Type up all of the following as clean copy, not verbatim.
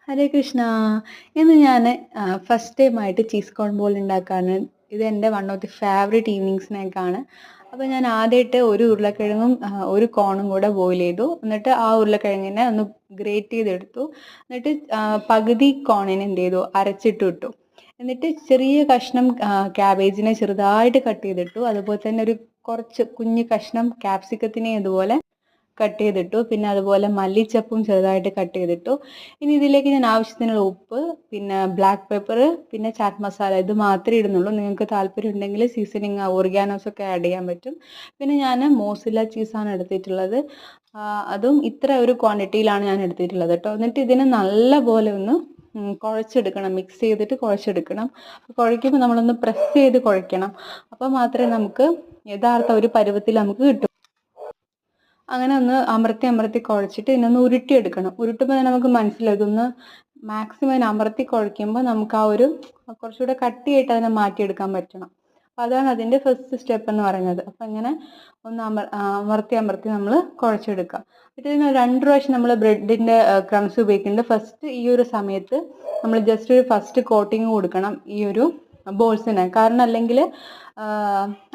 ഹരേ കൃഷ്ണ. ഇന്ന് ഞാൻ ഫസ്റ്റ് ടൈമായിട്ട് ചീസ് കോൺ ബോൾ ഉണ്ടാക്കാണ്. ഇത് എൻ്റെ one of the favourite evening സ്നാക്കാണ്. അപ്പോൾ ഞാൻ ആദ്യമായിട്ട് ഒരു ഉരുളക്കിഴങ്ങും ഒരു കോണും കൂടെ ബോയിൽ ചെയ്തു. എന്നിട്ട് ആ ഉരുളക്കിഴങ്ങിനെ ഒന്ന് ഗ്രേറ്റ് ചെയ്തെടുത്തു. എന്നിട്ട് പകുതി കോണിനെ എന്ത് ചെയ്തു, അരച്ചിട്ട് ഇട്ടു. എന്നിട്ട് ചെറിയ കഷ്ണം ക്യാബേജിനെ ചെറുതായിട്ട് കട്ട് ചെയ്തിട്ടു. അതുപോലെ തന്നെ ഒരു കുറച്ച് കുഞ്ഞ് കഷ്ണം ക്യാപ്സിക്കത്തിനെ ഇതുപോലെ കട്ട് ചെയ്തിട്ടു. പിന്നെ അതുപോലെ മല്ലിച്ചപ്പും ചെറുതായിട്ട് കട്ട് ചെയ്തിട്ടു. ഇനി ഇതിലേക്ക് ഞാൻ ആവശ്യത്തിനുള്ള ഉപ്പ്, പിന്നെ ബ്ലാക്ക് പെപ്പർ, പിന്നെ ചാറ്റ് മസാല, ഇത് മാത്രമേ ഇടുന്നുള്ളൂ. നിങ്ങൾക്ക് താല്പര്യം ഉണ്ടെങ്കിൽ സീസണിങ് ഒറിഗാനോസ് ഒക്കെ ആഡ് ചെയ്യാൻ പറ്റും. പിന്നെ ഞാൻ മോസില്ല ചീസാണ് എടുത്തിട്ടുള്ളത്. അതും ഇത്ര ഒരു ക്വാണ്ടിറ്റിയിലാണ് ഞാൻ എടുത്തിട്ടുള്ളത് കേട്ടോ. എന്നിട്ട് ഇതിനെ നല്ല പോലെ ഒന്ന് കുഴച്ചെടുക്കണം, മിക്സ് ചെയ്തിട്ട് കുഴച്ചെടുക്കണം. കുഴയ്ക്കുമ്പോൾ നമ്മളൊന്ന് പ്രസ് ചെയ്ത് കുഴയ്ക്കണം. അപ്പോൾ മാത്രമേ നമുക്ക് യഥാർത്ഥ ഒരു പരുവത്തിൽ നമുക്ക് കിട്ടും. അങ്ങനെ ഒന്ന് അമർത്തി അമർത്തി കുഴച്ചിട്ട് ഇതിനൊന്ന് ഉരുട്ടിയെടുക്കണം. ഉരുട്ടുമ്പോൾ തന്നെ നമുക്ക് മനസ്സിലാവും ഇതൊന്ന് മാക്സിമം അതിനെ അമർത്തി കുഴയ്ക്കുമ്പോൾ നമുക്ക് ആ ഒരു കുറച്ചുകൂടെ കട്ടിയായിട്ട് അതിനെ മാറ്റിയെടുക്കാൻ പറ്റണം. അപ്പോൾ അതാണ് അതിൻ്റെ ഫസ്റ്റ് സ്റ്റെപ്പ് എന്ന് പറയുന്നത്. അപ്പോൾ ഇങ്ങനെ ഒന്ന് അമർത്തി അമർത്തി നമ്മൾ കുഴച്ചെടുക്കുക. എന്നിട്ട് ഇതിന് 2 പ്രാവശ്യം നമ്മൾ ബ്രെഡിൻ്റെ ക്രംസ് ഉപയോഗിക്കുന്നുണ്ട്. ഫസ്റ്റ് ഈ ഒരു സമയത്ത് നമ്മൾ ജസ്റ്റ് ഒരു ഫസ്റ്റ് കോട്ടിങ് കൊടുക്കണം ഈ ഒരു ബോൾസിന്. കാരണം അല്ലെങ്കിൽ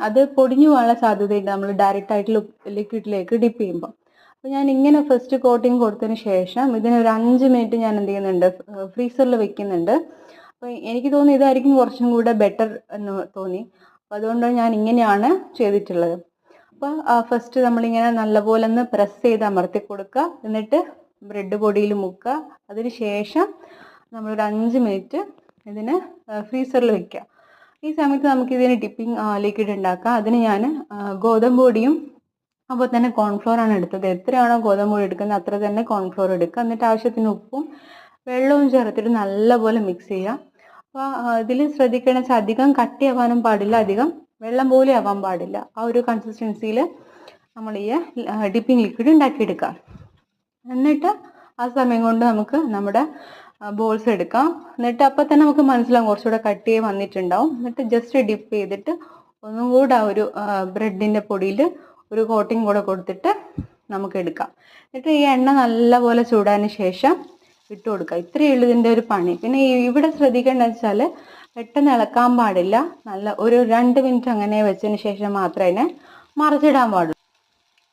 അത് പൊടിഞ്ഞു പോകാനുള്ള സാധ്യതയുണ്ട് നമ്മൾ ഡയറക്റ്റ് ആയിട്ട് ലിക്വിഡിലേക്ക് ഡിപ്പ് ചെയ്യുമ്പോൾ. അപ്പോൾ ഞാൻ ഇങ്ങനെ ഫസ്റ്റ് കോട്ടിങ് കൊടുത്തതിന് ശേഷം ഇതിന് ഒരു 5 മിനിറ്റ് ഞാൻ എന്ത് ചെയ്യുന്നുണ്ട്, ഫ്രീസറിൽ വെക്കുന്നുണ്ട്. അപ്പോൾ എനിക്ക് തോന്നി ഇതായിരിക്കും കുറച്ചും കൂടെ ബെറ്റർ എന്ന് തോന്നി. അപ്പോൾ അതുകൊണ്ടാണ് ഞാൻ ഇങ്ങനെയാണ് ചെയ്തിട്ടുള്ളത്. അപ്പോൾ ഫസ്റ്റ് നമ്മളിങ്ങനെ നല്ലപോലെ ഒന്ന് പ്രസ് ചെയ്ത് അമർത്തി കൊടുക്കുക. എന്നിട്ട് ബ്രെഡ് പൊടിയിൽ മുക്കുക. അതിന് ശേഷം നമ്മളൊരു 5 മിനിറ്റ് ഇതിന് ഫ്രീസറിൽ വെക്കുക. ഈ സമയത്ത് നമുക്കിതിന് ഡിപ്പിംഗ് ലിക്വിഡ് ഉണ്ടാക്കാം. അതിന് ഞാൻ ഗോതമ്പ് പൊടിയും അപ്പോൾ തന്നെ കോൺഫ്ലോർ ആണ് എടുത്തത്. എത്രയാണോ ഗോതമ്പ് പൊടി എടുക്കുന്നത് അത്ര തന്നെ കോൺഫ്ലോർ എടുക്കുക. എന്നിട്ട് ആവശ്യത്തിന് ഉപ്പും വെള്ളവും ചേർത്തിട്ട് നല്ലപോലെ മിക്സ് ചെയ്യുക. അപ്പോൾ ഇതിൽ ശ്രദ്ധിക്കണം വെച്ചാൽ അധികം കട്ടിയാവാനും പാടില്ല, അധികം വെള്ളം പോലെ ആവാൻ പാടില്ല. ആ ഒരു കൺസിസ്റ്റൻസിയിൽ നമ്മൾ ഈ ഡിപ്പിംഗ് ലിക്വിഡ് ഉണ്ടാക്കിയെടുക്കുക. എന്നിട്ട് ആ സമയം കൊണ്ട് നമുക്ക് നമ്മുടെ ബോൾസ് എടുക്കാം. എന്നിട്ട് അപ്പം തന്നെ നമുക്ക് മനസ്സിലാവും കുറച്ചുകൂടെ കട്ടിയായി വന്നിട്ടുണ്ടാവും. എന്നിട്ട് ജസ്റ്റ് ഡിപ്പ് ചെയ്തിട്ട് ഒന്നും കൂടെ ആ ഒരു ബ്രെഡിൻ്റെ പൊടിയിൽ ഒരു കോട്ടിങ് കൂടെ കൊടുത്തിട്ട് നമുക്ക് എടുക്കാം. എന്നിട്ട് ഈ എണ്ണ നല്ലപോലെ ചൂടാന് ശേഷം ഇട്ട് കൊടുക്കുക. ഇത്രയേ ഉള്ളൂ ഇതിൻ്റെ ഒരു പണി. പിന്നെ ഇവിടെ ശ്രദ്ധിക്കേണ്ടത് വെച്ചാൽ പെട്ടെന്ന് ഇളക്കാൻ പാടില്ല. നല്ല ഒരു 2 മിനിറ്റ് അങ്ങനെ വെച്ചതിന് ശേഷം മാത്രമേ അതിനെ മറിച്ചിടാൻ പാടുള്ളൂ.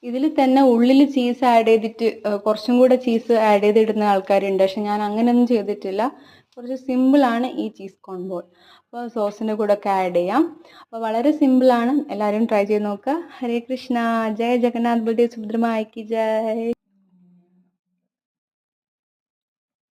ഇതിൽ തന്നെ ഉള്ളിൽ ചീസ് ആഡ് ചെയ്തിട്ട് കുറച്ചും കൂടെ ചീസ് ആഡ് ചെയ്തിടുന്ന ആൾക്കാരുണ്ട്. പക്ഷെ ഞാൻ അങ്ങനെയൊന്നും ചെയ്തിട്ടില്ല. കുറച്ച് സിമ്പിളാണ് ഈ ചീസ് കോൺ ബോൾ. അപ്പോൾ സോസിൻ്റെ കൂടെ ഒക്കെ ആഡ് ചെയ്യാം. അപ്പോൾ വളരെ സിമ്പിളാണ്, എല്ലാവരും ട്രൈ ചെയ്ത് നോക്കുക. ഹരേ കൃഷ്ണ. ജയ ജഗന്നാഥ് ബൽദേവ് സുഭദ്രമായ്ക്ക് ജയ്.